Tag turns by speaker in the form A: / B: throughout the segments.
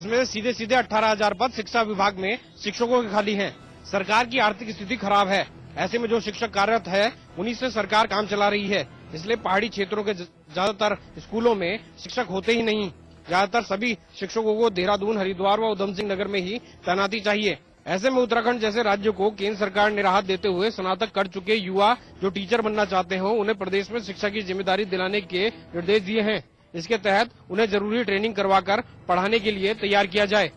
A: इसमें सीधे सीधे 18,000 पद शिक्षा विभाग में शिक्षकों के खाली हैं। सरकार की आर्थिक स्थिति खराब है। ऐसे में जो शिक्षक कार्यरत है उन्हीं से सरकार काम चला रही है। इसलिए पहाड़ी क्षेत्रों के ज्यादातर स्कूलों में शिक्षक होते ही नहीं। ज्यादातर सभी शिक्षकों को देहरादून, हरिद्वार व उधम सिंह नगर में ही तैनाती चाहिए। ऐसे में उत्तराखंड जैसे राज्य को केंद्र सरकार ने राहत देते हुए स्नातक कर चुके युवा जो टीचर बनना चाहते हो उन्हें प्रदेश में शिक्षा की जिम्मेदारी दिलाने के निर्देश दिए हैं। इसके तहत उन्हें जरूरी ट्रेनिंग करवाकर पढ़ाने के लिए तैयार किया जाए।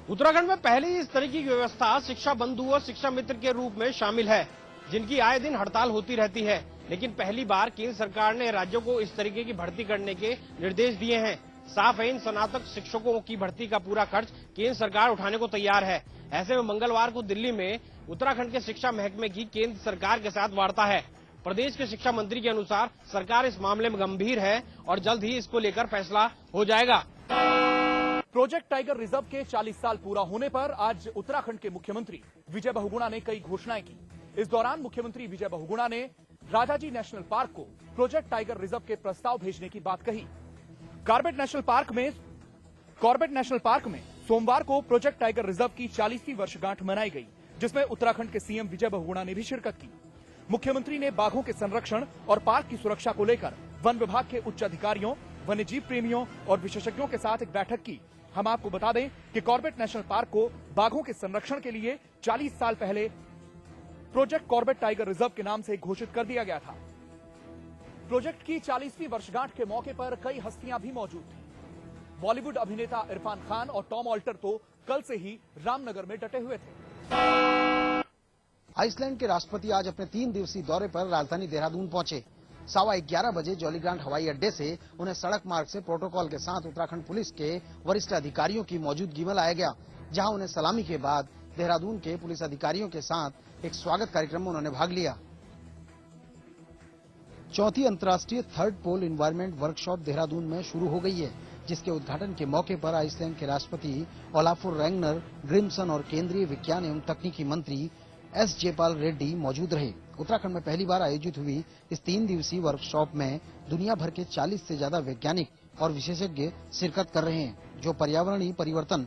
A: उत्तराखंड में पहले ही इस तरीके की व्यवस्था शिक्षा बंधु और शिक्षा मित्र के रूप में शामिल है, जिनकी आए दिन हड़ताल होती रहती है। लेकिन पहली बार केंद्र सरकार ने राज्यों को इस तरीके की भर्ती करने के निर्देश दिए हैं। साफ है, इन स्नातक शिक्षकों की भर्ती का पूरा खर्च केंद्र सरकार उठाने को तैयार है। ऐसे में मंगलवार को दिल्ली में उत्तराखंड के शिक्षा महकमे की केंद्र सरकार के साथ वार्ता है। प्रदेश के शिक्षा मंत्री के अनुसार सरकार इस मामले में गंभीर है और जल्द ही इसको लेकर फैसला हो जाएगा।
B: प्रोजेक्ट टाइगर रिजर्व के 40 साल पूरा होने पर आज उत्तराखंड के मुख्यमंत्री विजय बहुगुणा ने कई घोषणाएं की। इस दौरान मुख्यमंत्री विजय बहुगुणा ने राजाजी नेशनल पार्क को प्रोजेक्ट टाइगर रिजर्व के प्रस्ताव भेजने की बात कही। कॉर्बेट नेशनल पार्क में सोमवार को प्रोजेक्ट टाइगर रिजर्व की 40वीं वर्षगांठ मनाई गई, जिसमें उत्तराखंड के सीएम विजय बहुगुणा ने भी शिरकत की। मुख्यमंत्री ने बाघों के संरक्षण और पार्क की सुरक्षा को लेकर वन विभाग के उच्च अधिकारियों, वन्यजीव प्रेमियों और विशेषज्ञों के साथ एक बैठक की। हम आपको बता दें कि कॉर्बेट नेशनल पार्क को बाघों के संरक्षण के लिए 40 साल पहले प्रोजेक्ट कॉर्बेट टाइगर रिजर्व के नाम से घोषित कर दिया गया था। प्रोजेक्ट की 40वीं वर्षगांठ के मौके पर कई हस्तियां भी मौजूद थी। बॉलीवुड अभिनेता इरफान खान और टॉम ऑल्टर तो कल से ही रामनगर में डटे हुए थे।
C: आइसलैंड के राष्ट्रपति आज अपने 3 दिवसीय दौरे पर राजधानी देहरादून पहुंचे। 11:15 बजे जॉलीग्रांट हवाई अड्डे से उन्हें सड़क मार्ग से प्रोटोकॉल के साथ उत्तराखंड पुलिस के वरिष्ठ अधिकारियों की मौजूदगी में लाया गया, जहां उन्हें सलामी के बाद देहरादून के पुलिस अधिकारियों के साथ एक स्वागत कार्यक्रम में उन्होंने भाग लिया। चौथी अंतर्राष्ट्रीय थर्ड पोल एनवायरनमेंट वर्कशॉप देहरादून में शुरू हो गई है, जिसके उद्घाटन के मौके पर आइसलैंड के राष्ट्रपति ओलाफुर रैग्नर ग्रिमसन और केंद्रीय विज्ञान एवं तकनीकी मंत्री एस जयपाल रेड्डी मौजूद रहे। उत्तराखंड में पहली बार आयोजित हुई इस 3 दिवसीय वर्कशॉप में दुनिया भर के 40 से ज्यादा वैज्ञानिक और विशेषज्ञ शिरकत कर रहे हैं, जो पर्यावरणीय परिवर्तन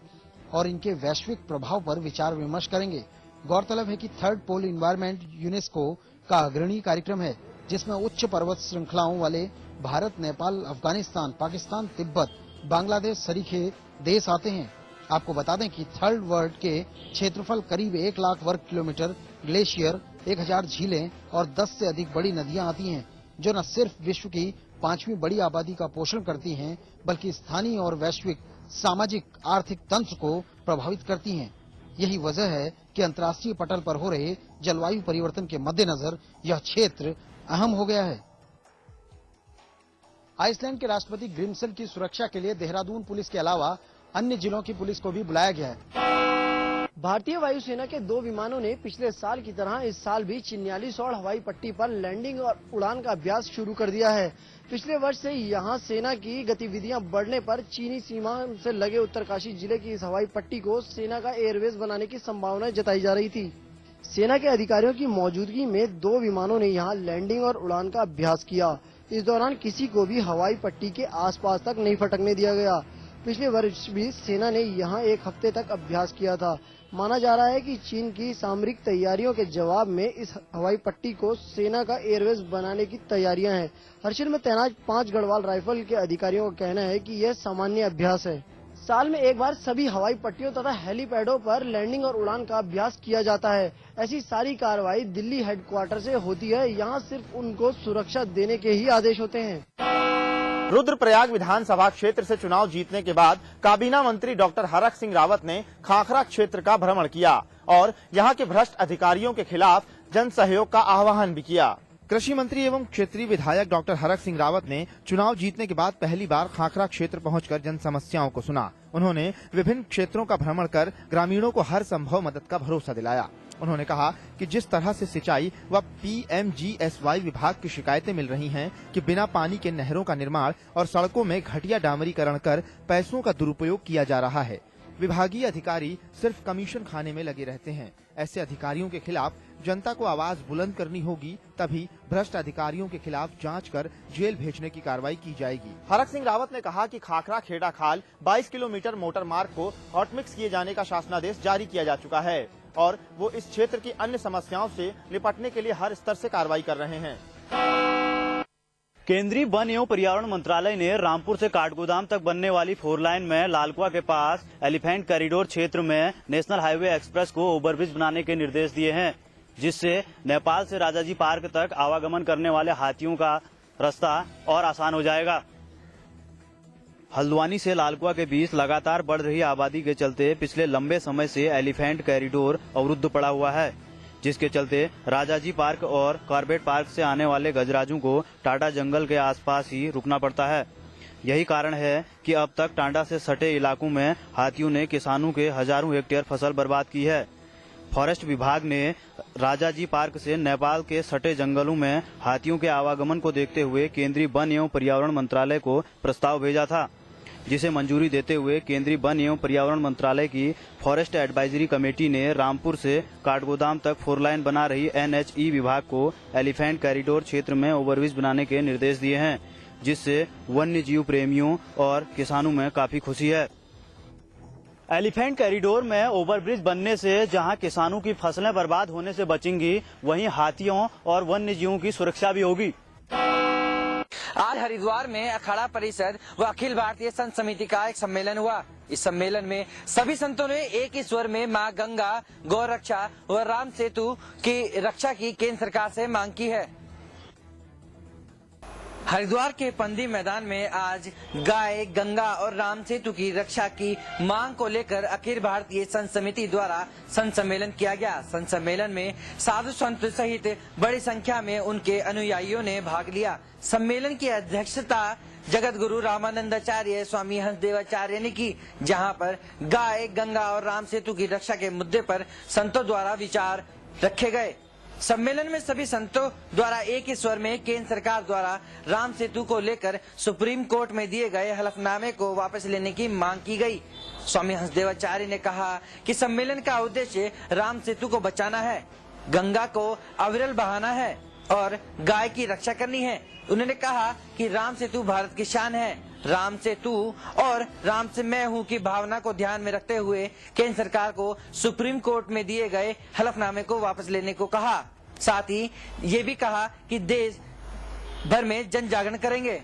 C: और इनके वैश्विक प्रभाव पर विचार विमर्श करेंगे। गौरतलब है कि थर्ड पोल एनवायरनमेंट यूनेस्को का अग्रणी कार्यक्रम है, जिसमें उच्च पर्वत श्रृंखलाओं वाले भारत, नेपाल, अफगानिस्तान, पाकिस्तान, तिब्बत, बांग्लादेश सरीखे देश आते हैं। आपको बता दें कि थर्ड वर्ल्ड के क्षेत्रफल करीब 1 लाख वर्ग किलोमीटर, ग्लेशियर, 1000 झीलें और 10 से अधिक बड़ी नदियां आती हैं, जो न सिर्फ विश्व की 5वीं बड़ी आबादी का पोषण करती हैं, बल्कि स्थानीय और वैश्विक सामाजिक आर्थिक तंत्र को प्रभावित करती हैं। यही वजह है कि अंतर्राष्ट्रीय पटल पर हो रहे जलवायु परिवर्तन के मद्देनजर यह क्षेत्र अहम हो गया है। आइसलैंड के राष्ट्रपति ग्रिमसन की सुरक्षा के लिए देहरादून पुलिस के अलावा अन्य जिलों की पुलिस को भी बुलाया गया है।
D: भारतीय वायुसेना के 2 विमानों ने पिछले साल की तरह इस साल भी चिन्यालीसौड़ हवाई पट्टी पर लैंडिंग और उड़ान का अभ्यास शुरू कर दिया है। पिछले वर्ष से यहां सेना की गतिविधियां बढ़ने पर चीनी सीमा से लगे उत्तरकाशी जिले की इस हवाई पट्टी को सेना का एयरबेस बनाने की संभावना जताई जा रही थी। सेना के अधिकारियों की मौजूदगी में 2 विमानों ने यहाँ लैंडिंग और उड़ान का अभ्यास किया। इस दौरान किसी को भी हवाई पट्टी के आसपास तक नहीं फटकने दिया गया। पिछले वर्ष भी सेना ने यहाँ 1 हफ्ते तक अभ्यास किया था। माना जा रहा है कि चीन की सामरिक तैयारियों के जवाब में इस हवाई पट्टी को सेना का एयरबेस बनाने की तैयारियां हैं। हर्षिल में तैनात 5 गढ़वाल राइफल के अधिकारियों का कहना है कि यह सामान्य अभ्यास है। साल में एक बार सभी हवाई पट्टियों तथा हेलीपैडों पर लैंडिंग और उड़ान का अभ्यास किया जाता है। ऐसी सारी कार्रवाई दिल्ली हेडक्वार्टर से होती है। यहाँ सिर्फ उनको सुरक्षा देने के ही आदेश होते हैं।
E: रुद्रप्रयाग विधानसभा क्षेत्र से चुनाव जीतने के बाद काबीना मंत्री डॉक्टर हरक सिंह रावत ने खाखरा क्षेत्र का भ्रमण किया और यहां के भ्रष्ट अधिकारियों के खिलाफ जन सहयोग का आह्वान भी किया। कृषि मंत्री एवं क्षेत्रीय विधायक डॉक्टर हरक सिंह रावत ने चुनाव जीतने के बाद पहली बार खाखरा क्षेत्र पहुंचकर जन समस्याओं को सुना। उन्होंने विभिन्न क्षेत्रों का भ्रमण कर ग्रामीणों को हर संभव मदद का भरोसा दिलाया। उन्होंने कहा कि जिस तरह से सिंचाई व PMGSY विभाग की शिकायतें मिल रही हैं कि बिना पानी के नहरों का निर्माण और सड़कों में घटिया डामरीकरण कर पैसों का दुरुपयोग किया जा रहा है, विभागीय अधिकारी सिर्फ कमीशन खाने में लगे रहते हैं। ऐसे अधिकारियों के खिलाफ जनता को आवाज बुलंद करनी होगी, तभी भ्रष्ट अधिकारियों के खिलाफ जांच कर जेल भेजने की कार्रवाई की जाएगी। हरक सिंह रावत ने कहा कि खाखरा खेड़ा खाल 22 किलोमीटर मोटर मार्ग को हॉटमिक्स किए जाने का शासनादेश जारी किया जा चुका है और वो इस क्षेत्र की अन्य समस्याओं से निपटने के लिए हर स्तर से कार्रवाई कर रहे हैं।
F: केंद्रीय वन एवं पर्यावरण मंत्रालय ने रामपुर से काठगोदाम तक बनने वाली 4 लाइन में लालकुआ के पास एलिफेंट कॉरिडोर क्षेत्र में नेशनल हाईवे एक्सप्रेस को ओवरब्रिज बनाने के निर्देश दिए हैं, जिससे नेपाल से राजाजी पार्क तक आवागमन करने वाले हाथियों का रास्ता और आसान हो जाएगा। हल्द्वानी से लालकुआ के बीच लगातार बढ़ रही आबादी के चलते पिछले लंबे समय से एलिफेंट कॉरिडोर अवरुद्ध पड़ा हुआ है, जिसके चलते राजाजी पार्क और कॉर्बेट पार्क से आने वाले गजराजों को टाटा जंगल के आसपास ही रुकना पड़ता है। यही कारण है कि अब तक टांडा से सटे इलाकों में हाथियों ने किसानों के हजारों हेक्टेयर फसल बर्बाद की है। फॉरेस्ट विभाग ने राजाजी पार्क से नेपाल के सटे जंगलों में हाथियों के आवागमन को देखते हुए केंद्रीय वन एवं पर्यावरण मंत्रालय को प्रस्ताव भेजा था, जिसे मंजूरी देते हुए केंद्रीय वन एवं पर्यावरण मंत्रालय की फॉरेस्ट एडवाइजरी कमेटी ने रामपुर से काठगोदाम तक 4 लाइन बना रही NHE विभाग को एलिफेंट कॉरिडोर क्षेत्र में ओवरब्रिज बनाने के निर्देश दिए हैं, जिससे वन्य जीव प्रेमियों और किसानों में काफी खुशी है। एलिफेंट कॉरिडोर में ओवरब्रिज बनने से जहां किसानों की फसलें बर्बाद होने से बचेंगी, वहीं हाथियों और वन्य जीवों की सुरक्षा भी होगी।
G: आज हरिद्वार में अखाड़ा परिषद व अखिल भारतीय संत समिति का एक सम्मेलन हुआ। इस सम्मेलन में सभी संतों ने एक ही स्वर में मां गंगा, गौ रक्षा व राम सेतु की रक्षा की केंद्र सरकार से मांग की है। हरिद्वार के पंदी मैदान में आज गाय, गंगा और राम सेतु की रक्षा की मांग को लेकर अखिल भारतीय संत समिति द्वारा संत सम्मेलन किया गया। संत सम्मेलन में साधु संत सहित बड़ी संख्या में उनके अनुयायियों ने भाग लिया। सम्मेलन की अध्यक्षता जगत गुरु रामानंदाचार्य स्वामी हंसदेवाचार्य ने की, जहां पर गाय, गंगा और राम सेतु की रक्षा के मुद्दे पर संतों द्वारा विचार रखे गए। सम्मेलन में सभी संतों द्वारा एक ही स्वर में केंद्र सरकार द्वारा राम सेतु को लेकर सुप्रीम कोर्ट में दिए गए हलफनामे को वापस लेने की मांग की गई। स्वामी हंसदेवाचार्य ने कहा कि सम्मेलन का उद्देश्य राम सेतु को बचाना है, गंगा को अविरल बहाना है और गाय की रक्षा करनी है। उन्होंने कहा कि राम सेतु भारत की शान है। राम सेतु और राम से मैं हूँ की भावना को ध्यान में रखते हुए केंद्र सरकार को सुप्रीम कोर्ट में दिए गए हलफनामे को वापस लेने को कहा। साथ ही ये भी कहा कि देश भर में जन जागरण करेंगे।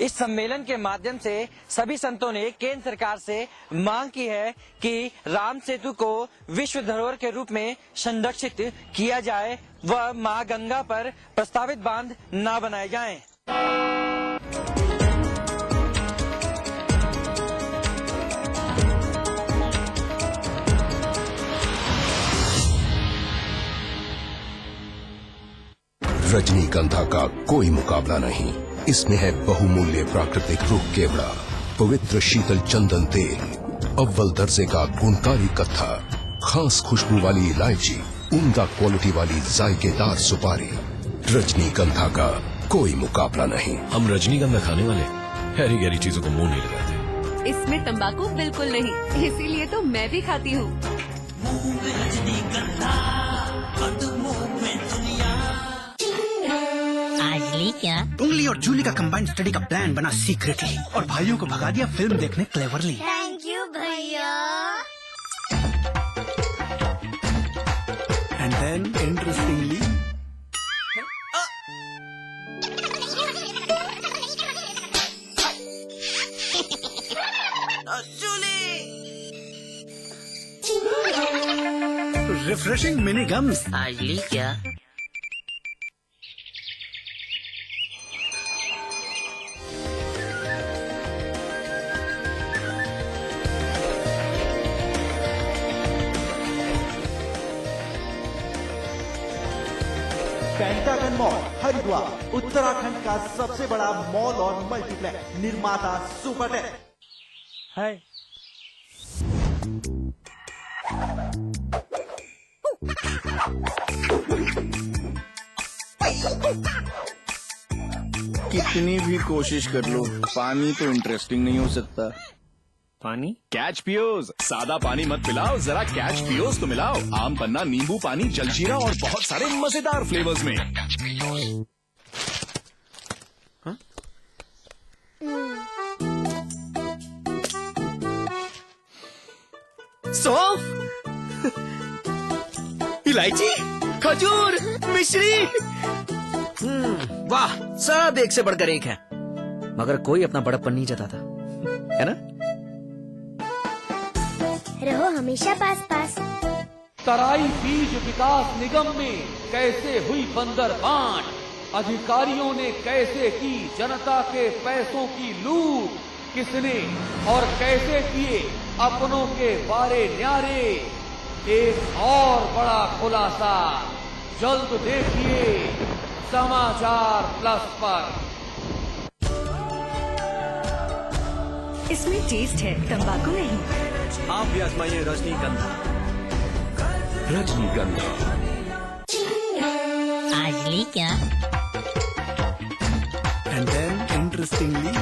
G: इस सम्मेलन के माध्यम से सभी संतों ने केंद्र सरकार से मांग की है कि राम सेतु को विश्व धरोहर के रूप में संरक्षित किया जाए व मां गंगा पर प्रस्तावित बांध न बनाए जाएं।
H: रजनीगंधा का कोई मुकाबला नहीं। इसमें है बहुमूल्य प्राकृतिक रुख केवड़ा, पवित्र शीतल चंदन तेल, अव्वल दर्जे का गुणकारी कत्था, खास खुशबू वाली इलायची, उम्दा क्वालिटी वाली जायकेदार सुपारी। रजनीगंधा का कोई मुकाबला नहीं। हम रजनीगंधा खाने वाले हैरी गैरी चीजों को मुंह नहीं लगाते।
I: इसमें तंबाकू बिल्कुल नहीं, इसीलिए तो मैं भी खाती हूँ।
J: क्या उंगली और जूली का कंबाइंड स्टडी का प्लान बना सीक्रेटली और भाइयों को भगा दिया फिल्म देखने क्लेवरली।
I: थैंक यू भैया।
J: And then interestingly Julie refreshing mini gums.
K: आज ली क्या?
E: पेंटागन मॉल हरिद्वार उत्तराखंड का सबसे बड़ा मॉल और मल्टीप्लेक्स निर्माता सुपरटेक है।
L: कितनी भी कोशिश कर लो, पानी तो इंटरेस्टिंग नहीं हो सकता।
K: पानी? कैच पियोज। सादा पानी मत पिलाओ, जरा कैच पियोज तो मिलाओ। आम पन्ना, नींबू पानी, जलजीरा और बहुत सारे मजेदार फ्लेवर्स में।
J: सौंफ, इलायची, खजूर, मिश्री। वाह, सब एक से बढ़कर एक है, मगर कोई अपना बड़प्पन नहीं जताता, है ना?
L: रहो हमेशा पास पास।
B: तराई बीज विकास निगम में कैसे हुई बंदर बांट, अधिकारियों ने कैसे की जनता के पैसों की लूट, किसने और कैसे किए अपनों के वारे न्यारे। एक और बड़ा खुलासा जल्द देखिए समाचार प्लस पर।
I: इसमें टेस्ट है, तंबाकू नहीं।
J: आप भी आजमाइए रजनीगंधा।
H: रजनीगंधा।
L: आज ली क्या?
J: And then interestingly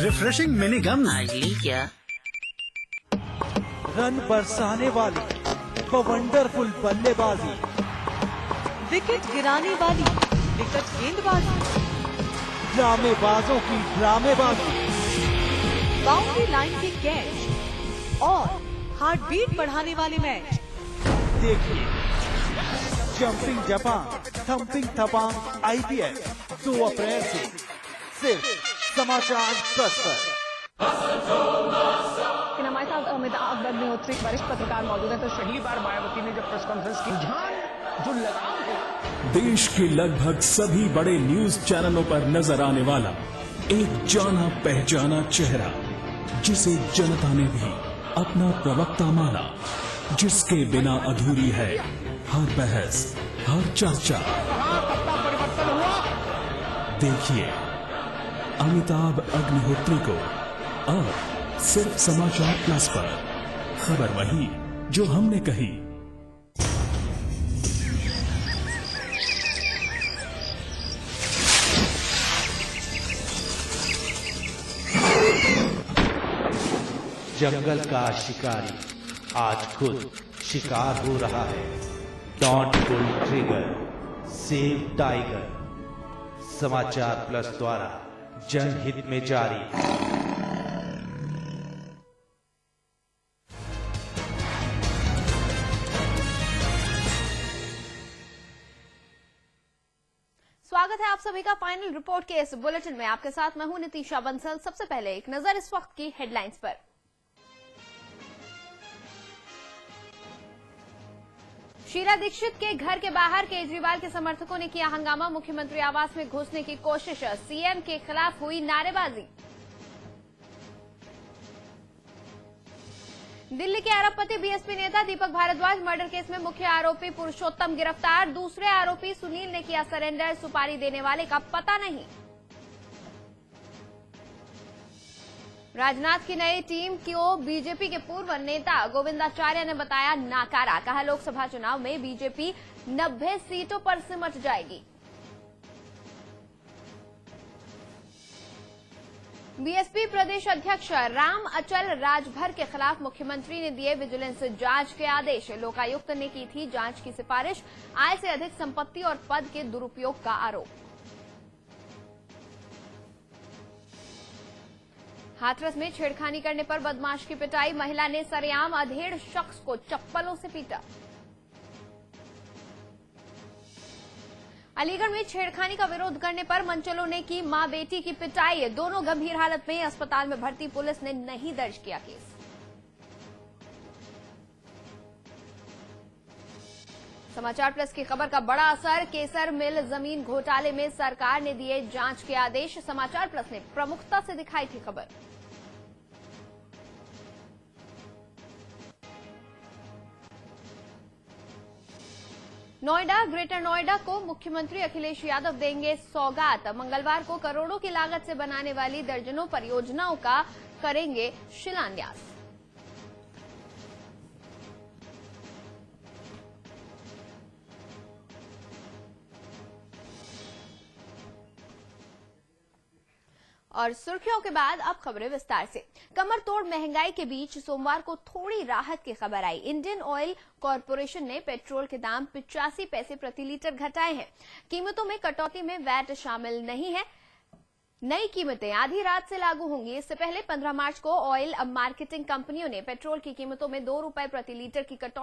J: refreshing mini gum.
L: आज ली क्या?
B: रन बरसाने वाली वंडरफुल बल्लेबाजी, विकेट गिराने वाली विकेट गेंदबाजी, ड्रामेबाजों की ड्रामेबाजी, बाउंड्री लाइन की कैच और हार्ट बीट बढ़ाने वाले मैच। देखिए जंपिंग जापान, थंपिंग थपांग IPL 2 अप्रैल से सिर्फ समाचार प्लस पर।
M: हमारे साथ अमिताभ अग्निहोत्री वरिष्ठ पत्रकार मौजूद है। तो पहली बार मायावती ने जब प्रेस कॉन्फ्रेंस की, जो लगाम है
N: देश के लगभग सभी बड़े न्यूज चैनलों पर नजर आने वाला एक जाना पहचाना चेहरा, जिसे जनता ने भी अपना प्रवक्ता माना, जिसके बिना अधूरी है हर बहस, हर चर्चा।
M: परिवर्तन हुआ।
N: देखिए अमिताभ अग्निहोत्री को अब सिर्फ समाचार प्लस पर। खबर वही जो हमने कही।
O: जंगल का शिकारी आज खुद शिकार हो रहा है। Don't pull trigger, save tiger. समाचार प्लस द्वारा जनहित में जारी।
P: स्वागत है आप सभी का फाइनल रिपोर्ट के इस बुलेटिन में। आपके साथ मैं हूं नितिशा बंसल। सबसे पहले एक नजर इस वक्त की हेडलाइंस पर। शीला दीक्षित के घर के बाहर केजरीवाल के समर्थकों ने किया हंगामा, मुख्यमंत्री आवास में घुसने की कोशिश, सीएम के खिलाफ हुई नारेबाजी। दिल्ली के अरबपति बीएसपी नेता दीपक भारद्वाज मर्डर केस में मुख्य आरोपी पुरुषोत्तम गिरफ्तार, दूसरे आरोपी सुनील ने किया सरेंडर, सुपारी देने वाले का पता नहीं। राजनाथ की नई टीम को बीजेपी के पूर्व नेता गोविंदाचार्य ने बताया नाकारा, कहा लोकसभा चुनाव में बीजेपी 90 सीटों पर सिमट जाएगी। बीएसपी प्रदेश अध्यक्ष राम अचल राजभर के खिलाफ मुख्यमंत्री ने दिए विजिलेंस जांच के आदेश, लोकायुक्त ने की थी जांच की सिफारिश, आय से अधिक संपत्ति और पद के दुरुपयोग का आरोप। हाथरस में छेड़खानी करने पर बदमाश की पिटाई, महिला ने सरेआम अधेड़ शख्स को चप्पलों से पीटा। अलीगढ़ में छेड़खानी का विरोध करने पर मंचलों ने की मां बेटी की पिटाई, दोनों गंभीर हालत में अस्पताल में भर्ती, पुलिस ने नहीं दर्ज किया केस। समाचार प्लस की खबर का बड़ा असर, केसर मिल जमीन घोटाले में सरकार ने दिए जांच के आदेश, समाचार प्लस ने प्रमुखता से दिखाई थी खबर। नोएडा, ग्रेटर नोएडा को मुख्यमंत्री अखिलेश यादव देंगे सौगात, मंगलवार को करोड़ों की लागत से बनाने वाली दर्जनों परियोजनाओं का करेंगे शिलान्यास। और सुर्खियों के बाद अब खबरें विस्तार से। कमर तोड़ महंगाई के बीच सोमवार को थोड़ी राहत की खबर आई। इंडियन ऑयल कॉरपोरेशन ने पेट्रोल के दाम 85 पैसे प्रति लीटर घटाए हैं। कीमतों में कटौती में वैट शामिल नहीं है। नई कीमतें आधी रात से लागू होंगी। इससे पहले 15 मार्च को ऑयल मार्केटिंग कंपनियों ने पेट्रोल की कीमतों में 2 रुपए प्रति लीटर की कटौती